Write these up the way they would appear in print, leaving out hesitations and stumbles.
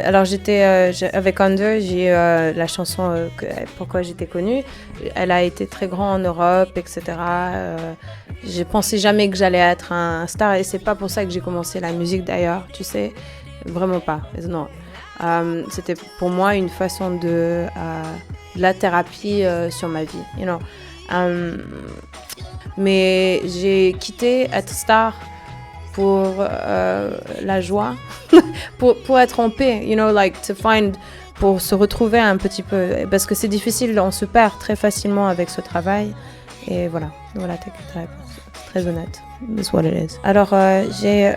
alors avec Under, j'ai eu la chanson Pourquoi j'étais connue. Elle a été très grande en Europe, etc. Je pensais jamais que j'allais être un star et c'est pas pour ça que j'ai commencé la musique d'ailleurs, tu sais, vraiment pas. Non, c'était pour moi une façon de la thérapie sur ma vie, you know. Mais j'ai quitté être star pour la joie, pour être en paix, you know, like to find, pour se retrouver un petit peu, parce que c'est difficile, on se perd très facilement avec ce travail, et voilà, t'es très honnête, that's what it is. Alors j'ai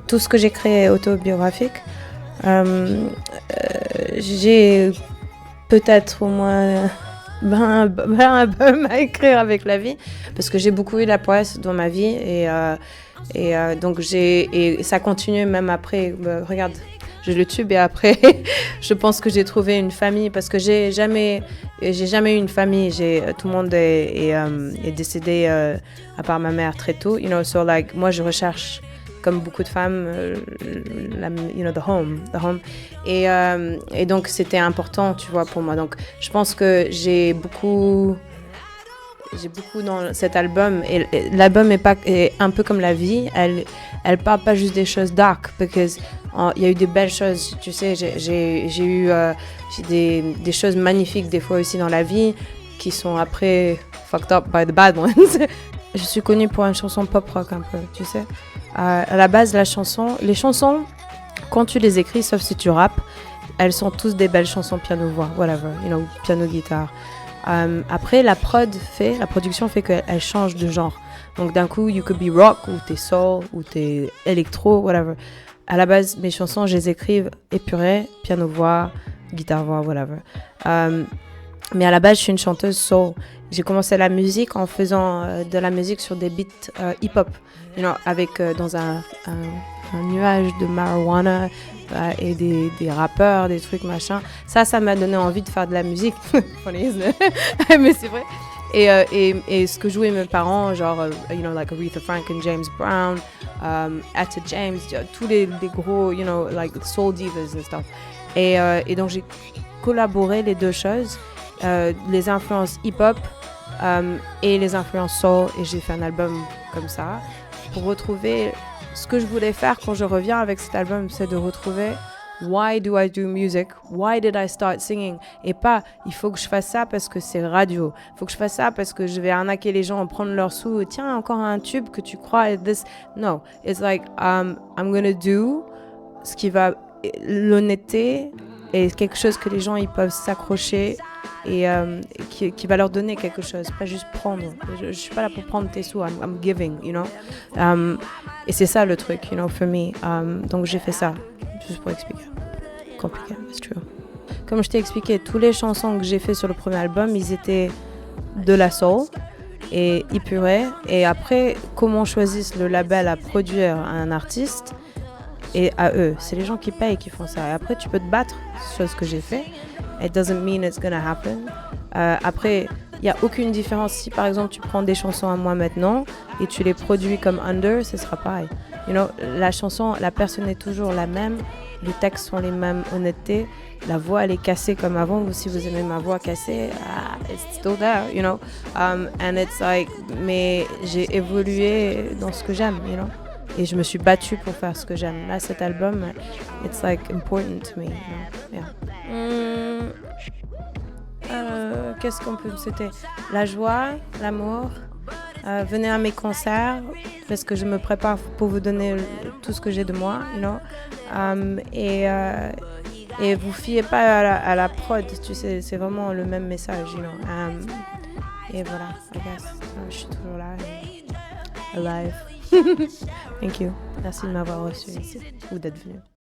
tout ce que j'ai créé est autobiographique, j'ai peut-être au moins 20 albums à écrire avec la vie, parce que j'ai beaucoup eu la poisse dans ma vie, et donc et ça continue même après. Regarde, j'ai le tube et après, je pense que j'ai trouvé une famille, parce que j'ai jamais eu une famille. Tout le monde est décédé à part ma mère très tôt. You know, so like moi je recherche, comme beaucoup de femmes, the home. Et donc c'était important, tu vois, pour moi. Donc je pense que j'ai beaucoup dans cet album, et l'album est un peu comme la vie. Elle parle pas juste des choses dark, parce qu'il y a eu des belles choses, tu sais. J'ai eu des choses magnifiques des fois aussi dans la vie, qui sont après fucked up by the bad ones. Je suis connue pour une chanson pop rock un peu, tu sais. À la base, les chansons, quand tu les écris, sauf si tu rappes, elles sont tous des belles chansons piano-voix, whatever, you know, piano-guitare. Après, la production fait qu'elle change de genre. Donc d'un coup, you could be rock, ou t'es soul, ou t'es électro, whatever. À la base, mes chansons, je les écrive épurées, piano-voix, guitare-voix, whatever. Mais à la base, je suis une chanteuse soul. J'ai commencé la musique en faisant de la musique sur des beats hip-hop, you know, avec dans un nuage de marijuana et des rappeurs, des trucs machin. Ça m'a donné envie de faire de la musique. Funny, isn't it? Mais c'est vrai. Et ce que jouaient mes parents, genre, you know, like Aretha Franklin, James Brown, Etta James, tous les gros, you know, like soul divas and stuff. Et donc j'ai collaboré les deux choses, les influences hip-hop et les influences soul, et j'ai fait un album comme ça pour retrouver ce que je voulais faire quand je reviens avec cet album, c'est de retrouver why do I do music, why did I start singing, et pas il faut que je fasse ça parce que c'est radio, il faut que je fasse ça parce que je vais arnaquer les gens, prendre leurs sous, tiens encore un tube que tu crois, this. No, it's like I'm gonna do ce qui va, l'honnêteté et quelque chose que les gens ils peuvent s'accrocher et qui va leur donner quelque chose, pas juste prendre. Je suis pas là pour prendre tes sous, I'm giving, you know. Et c'est ça le truc, you know, for me. Donc j'ai fait ça, juste pour expliquer. Compliqué, it's true. Comme je t'ai expliqué, toutes les chansons que j'ai fait sur le premier album, ils étaient de la soul et épurés. Et après, comment on choisit le label à produire un artiste, et à eux, c'est les gens qui payent qui font ça. Et après, tu peux te battre sur ce que j'ai fait. It doesn't mean it's gonna happen. Après, il n'y a aucune différence. Si par exemple tu prends des chansons à moi maintenant et tu les produis comme Under, ce sera pareil. You know, la chanson, la personne est toujours la même, les textes sont les mêmes, honnêteté, la voix elle est cassée comme avant. Ou si vous aimez ma voix cassée, it's still there, you know. And it's like, mais j'ai évolué dans ce que j'aime, you know. Et je me suis battue pour faire ce que j'aime. Là, cet album, it's like important to me, you know. Yeah. Qu'est-ce qu'on peut... C'était la joie, l'amour. Venez à mes concerts parce que je me prépare pour vous donner tout ce que j'ai de moi, you know. Et vous fiez pas à la prod, tu sais, c'est vraiment le même message, you know. Et voilà, I guess. Je suis toujours là, alive. Thank you. Merci de m'avoir reçu ici ou d'être venu.